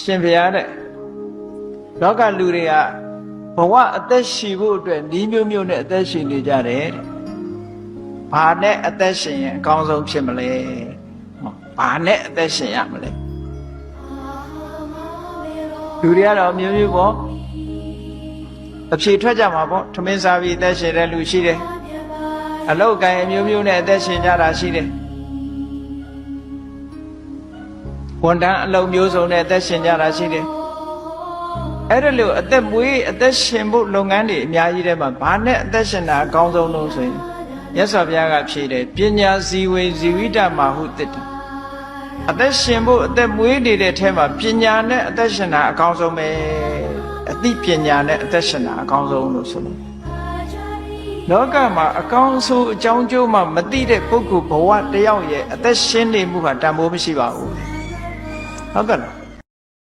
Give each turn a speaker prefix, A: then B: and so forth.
A: ရှင်ဘုရားတဲ့လောကလူတွေကဘဝအသက်ရှည်ဖို့အတွက်ဤမျိုးမျိုးနဲ့အသက်ရှင်နေကြတယ်ဘာနဲ့အသက်ရှင်ရင်အကောင်းဆုံးဖြစ်မလဲဘာနဲ့အသက်ရှင်ရမလဲလူတွေကတော့မျိုးမျိုးပေါ့အဖြေထွက်ကြမှာပေါ့ထမင်းစားပြီးအသက်ရှင်တဲ့လူရှိတယ်အလောက်ကိုင်းမျိုးမျိုးနဲ့အသက်ရှင်ကြတာရှိတယ်ဝန်ထမ်းအလုပ်မျိုးစုံနဲ့အသက်ရှင်ကြတာရှိတယ်အဲ့ဒါလို့အသက်မွေးအသက်ရှင်ဖို့လုပ်ငန်းတွေအများကြီးထဲမှာဘာနဲ့အသက်ရှင်တာအကောင်းဆုံးလို့ဆိုရင်မြတ်စွာဘုရားကဖြေတယ်ပညာဇီဝေဇီဝိတမဟုတ္တအသက်ရှင်ဖို့အသက်မွေးနေတဲ့ထဲမှာပညာနဲ့အသက်ရှင်တာအကောင်းဆုံးပဲအသိပညာနဲ့အသက်ရှင်တာအကောင်းဆုံးလို့ဆိုလို့လောကမှာအကောင်းဆုံးအကြောင်းကျိုးမှမသိတဲ့ပုဂ္ဂိုလ်ဘဝတယောက်ရဲ့အသက်ရှင်နေမှုဟာတန်ဖိုးမရှိပါဘူးဟုတ်ကဲ့လား